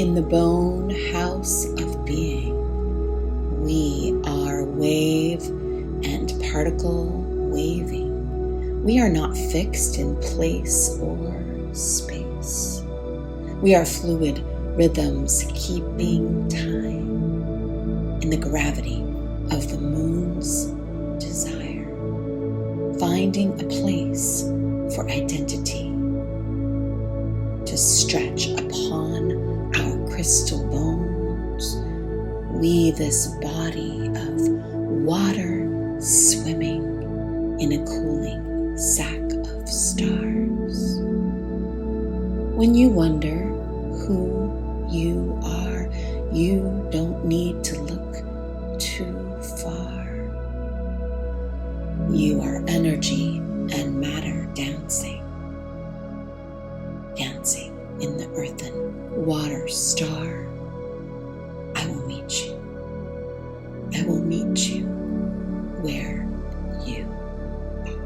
In the bone house of being, we are wave and particle waving. We are not fixed in place or space. We are fluid rhythms keeping time in the gravity of the moon's desire, finding a place for identity to stretch upon our crystal bones. We, this body of water swimming in a cooling sack of stars. When you wonder who you are, you don't need to look too far. You are energy and matter dancing in the earthen water star. I will meet you. I will meet you where you are.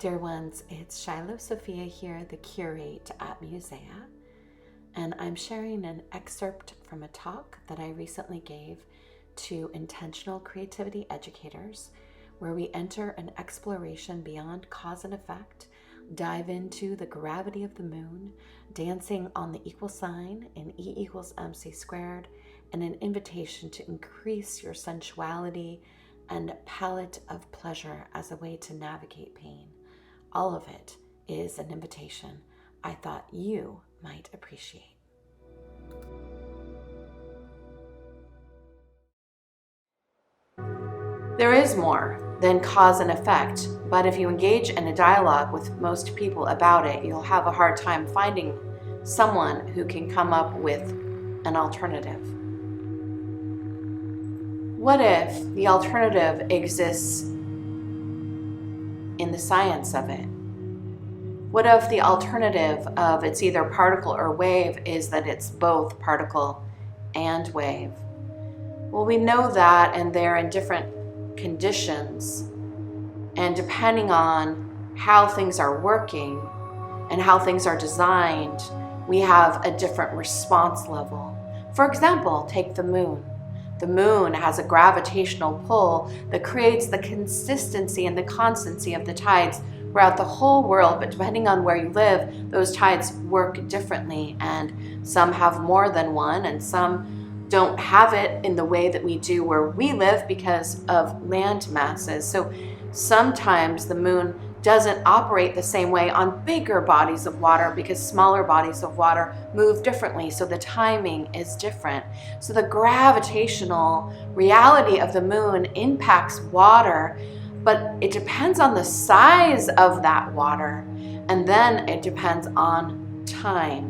Dear ones, it's Shiloh Sophia here, the curate at Musea, and I'm sharing an excerpt from a talk that I recently gave to intentional creativity educators, where we enter an exploration beyond cause and effect, dive into the gravity of the moon, dancing on the equal sign in E equals MC squared, and an invitation to increase your sensuality and palette of pleasure as a way to navigate pain. All of it is an invitation I thought you might appreciate. There is more than cause and effect, but if you engage in a dialogue with most people about it, you'll have a hard time finding someone who can come up with an alternative. What if the alternative exists in the science of it? What if the alternative of it's either particle or wave is that it's both particle and wave? Well, we know that, and they're in different conditions, and depending on how things are working and how things are designed, we have a different response level. For example, take the moon. The moon has a gravitational pull that creates the consistency and the constancy of the tides throughout the whole world, but depending on where you live, those tides work differently, and some have more than one, and some don't have it in the way that we do where we live because of land masses. So sometimes the moon doesn't operate the same way on bigger bodies of water because smaller bodies of water move differently, so the timing is different. So the gravitational reality of the moon impacts water, but it depends on the size of that water, and then it depends on time.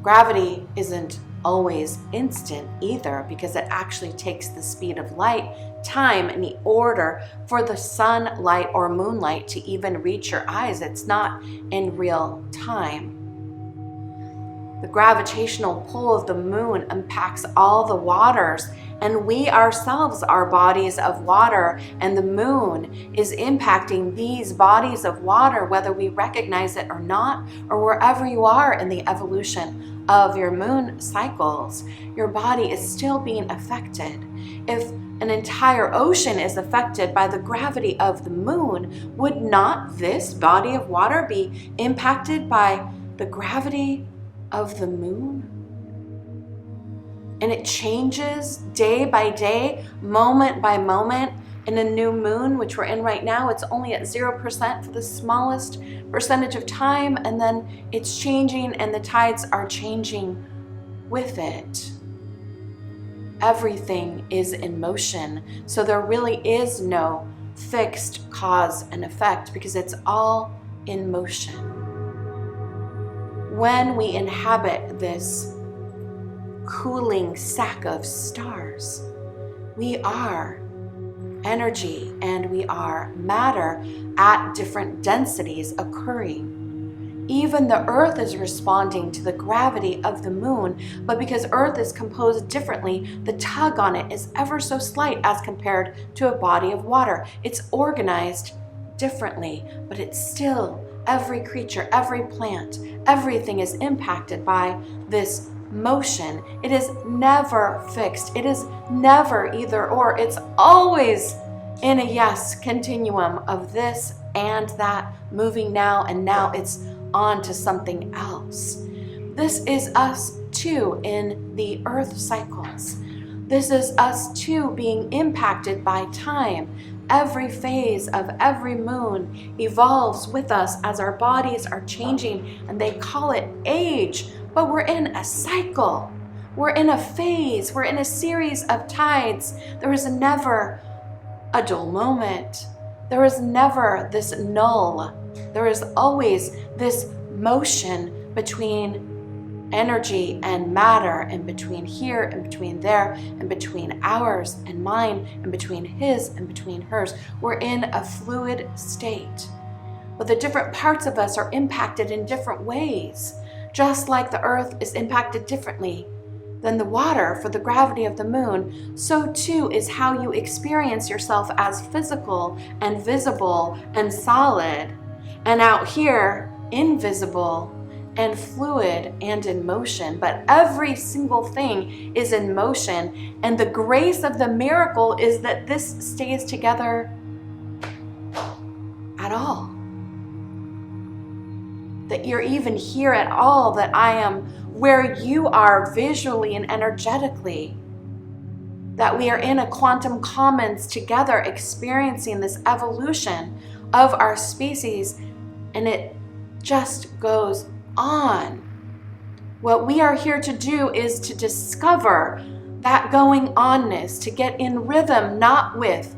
Gravity isn't always instant either, because it actually takes the speed of light, time, and the order for the sunlight or moonlight to even reach your eyes. It's not in real time. The gravitational pull of the moon impacts all the waters, and we ourselves are bodies of water, and the moon is impacting these bodies of water, whether we recognize it or not, or wherever you are in the evolution of your moon cycles, your body is still being affected. If an entire ocean is affected by the gravity of the moon, would not this body of water be impacted by the gravity of the moon? And it changes day by day, moment by moment. In a new moon, which we're in right now, it's only at 0% for the smallest percentage of time, and then it's changing and the tides are changing with it. Everything is in motion, so there really is no fixed cause and effect because it's all in motion. When we inhabit this cooling sack of stars, we are energy and we are matter at different densities occurring. Even the earth is responding to the gravity of the moon, but because earth is composed differently, the tug on it is ever so slight as compared to a body of water. It's organized differently, but it's still every creature, every plant, everything is impacted by this motion. It is never fixed. It is never either or. It's always in a yes continuum of this and that, moving now, and now it's on to something else. This is us too in the earth cycles. This is us too being impacted by time. Every phase of every moon evolves with us as our bodies are changing, and they call it age, but we're in a cycle. We're in a phase. We're in a series of tides. There is never a dull moment. There is never this null. There is always this motion between energy and matter, and between here and between there, and between ours and mine, and between his and between hers. We're in a fluid state. But the different parts of us are impacted in different ways. Just like the earth is impacted differently than the water for the gravity of the moon, so too is how you experience yourself as physical and visible and solid, and out here, invisible and fluid and in motion. But every single thing is in motion, and the grace of the miracle is that this stays together at all. That you're even here at all, that I am where you are visually and energetically, that we are in a quantum commons together, experiencing this evolution of our species, and it just goes on. What we are here to do is to discover that going onness, to get in rhythm, not with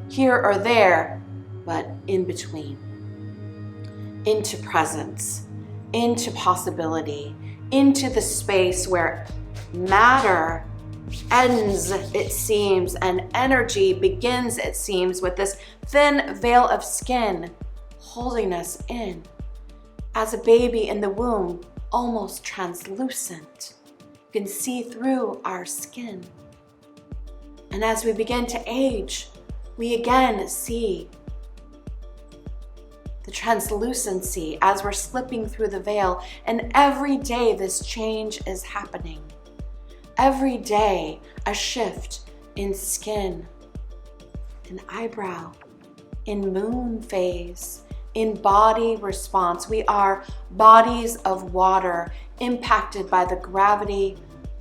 here or there, but in between, into presence, into possibility, into the space where matter ends, it seems, and energy begins, it seems, with this thin veil of skin holding us in. As a baby in the womb, almost translucent. You can see through our skin. And as we begin to age, we again see the translucency as we're slipping through the veil. And every day this change is happening. Every day a shift in skin, in eyebrow, in moon phase, in body response. We are bodies of water impacted by the gravity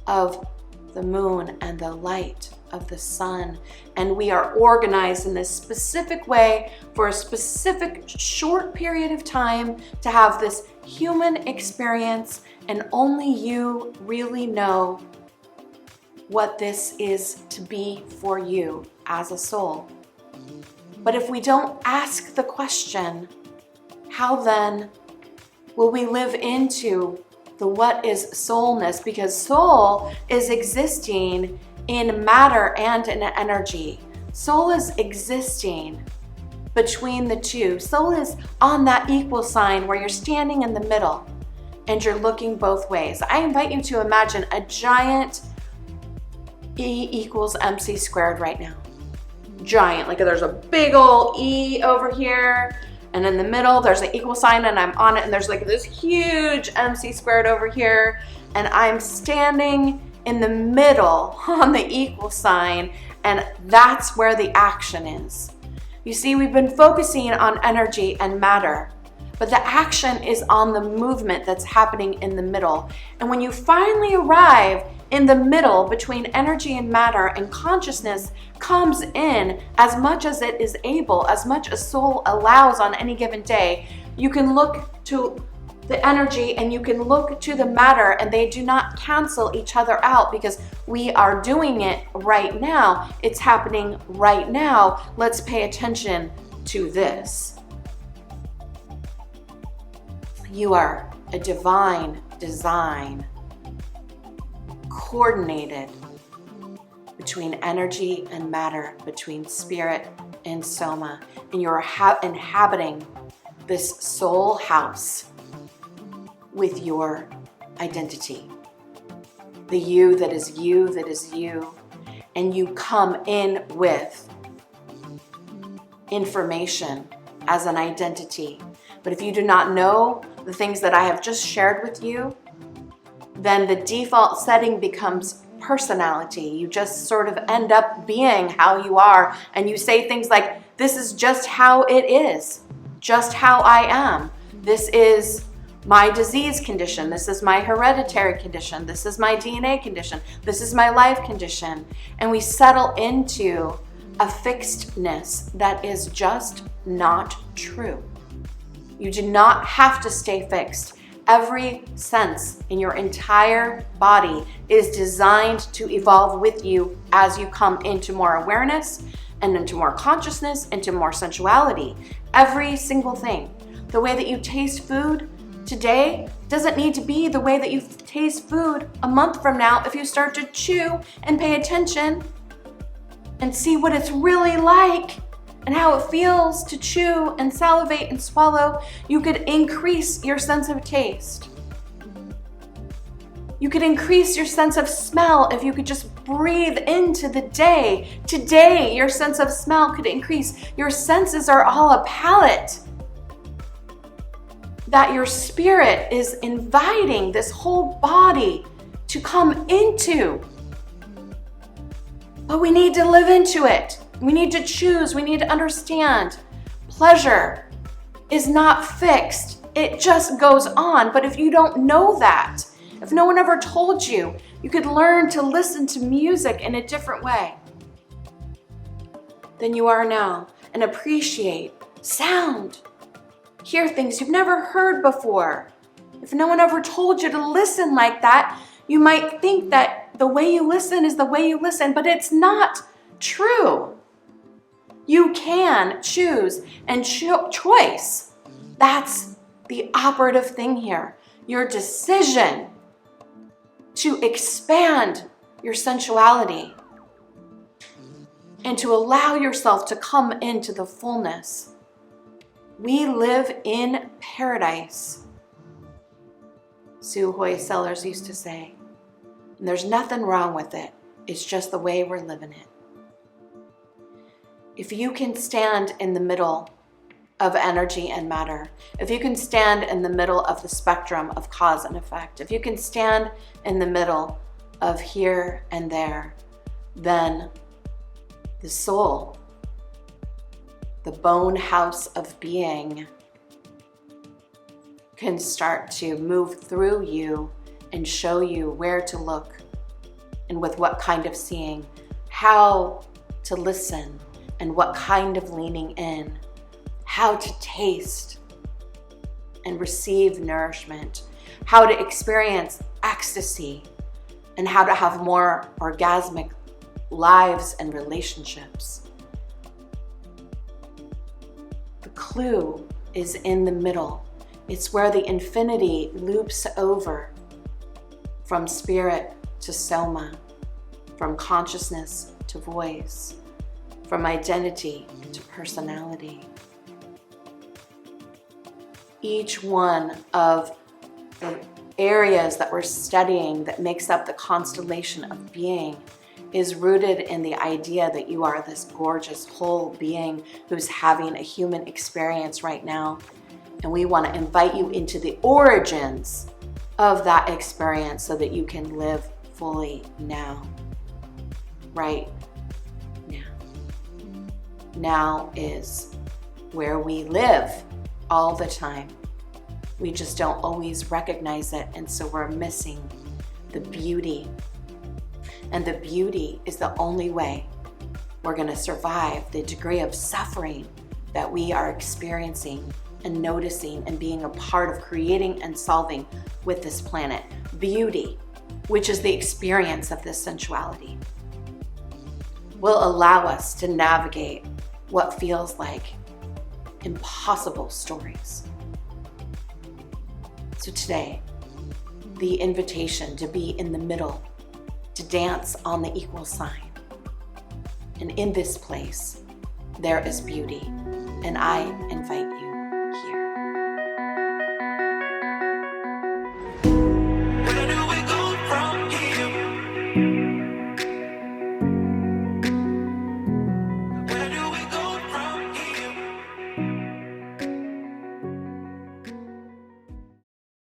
of the moon and the light of the sun. And we are organized in this specific way for a specific short period of time to have this human experience, and only you really know what this is to be for you as a soul. But if we don't ask the question, how then will we live into the what is soulness? Because soul is existing in matter and in energy. Soul is existing between the two. Soul is on that equal sign where you're standing in the middle and you're looking both ways. I invite you to imagine a giant E equals MC squared right now. Giant, like there's a big old E over here, and in the middle there's an equal sign and I'm on it, and there's like this huge MC squared over here, and I'm standing in the middle on the equal sign, and that's where the action is. You see, we've been focusing on energy and matter, but the action is on the movement that's happening in the middle. And when you finally arrive in the middle between energy and matter, and consciousness comes in as much as it is able, as much as soul allows on any given day, you can look to the energy and you can look to the matter, and they do not cancel each other out, because we are doing it right now. It's happening right now. Let's pay attention to this. You are a divine design, coordinated between energy and matter, between spirit and soma, and you're inhabiting this soul house with your identity, the you that is you, that is you, and you come in with information as an identity But if you do not know the things that I have just shared with you, then the default setting becomes personality. You just sort of end up being how you are, and you say things like, this is just how it is, just how I am. This is my disease condition. This is my hereditary condition. This is my DNA condition. This is my life condition. And we settle into a fixedness that is just not true. You do not have to stay fixed. Every sense in your entire body is designed to evolve with you as you come into more awareness and into more consciousness, into more sensuality. Every single thing. The way that you taste food today doesn't need to be the way that you taste food a month from now if you start to chew and pay attention and see what it's really like and how it feels to chew and salivate and swallow. You could increase your sense of taste. You could increase your sense of smell if you could just breathe into the day. Today, your sense of smell could increase. Your senses are all a palette that your spirit is inviting this whole body to come into. But we need to live into it. We need to choose. We need to understand. Pleasure is not fixed. It just goes on. But if you don't know that, if no one ever told you, you could learn to listen to music in a different way than you are now and appreciate sound. Hear things you've never heard before. If no one ever told you to listen like that, you might think that the way you listen is the way you listen, but it's not true. You can choose, and choice, that's the operative thing here. Your decision to expand your sensuality and to allow yourself to come into the fullness. We live in paradise, Sue Hoy Sellers used to say. And there's nothing wrong with it. It's just the way we're living it. If you can stand in the middle of energy and matter, if you can stand in the middle of the spectrum of cause and effect, if you can stand in the middle of here and there, then the soul, the bone house of being, can start to move through you and show you where to look and with what kind of seeing, how to listen and what kind of leaning in, how to taste and receive nourishment, how to experience ecstasy, and how to have more orgasmic lives and relationships. The clue is in the middle. It's where the infinity loops over from spirit to soma, from consciousness to voice, from identity to personality. Each one of the areas that we're studying that makes up the constellation of being is rooted in the idea that you are this gorgeous whole being who's having a human experience right now. And we want to invite you into the origins of that experience so that you can live fully now, right now. Now is where we live all the time. We just don't always recognize it, and so we're missing the beauty. And the beauty is the only way we're going to survive the degree of suffering that we are experiencing and noticing and being a part of creating and solving with this planet. Beauty, which is the experience of this sensuality, will allow us to navigate what feels like impossible stories. So today, the invitation to be in the middle, to dance on the equal sign. And in this place, there is beauty, and I invite you.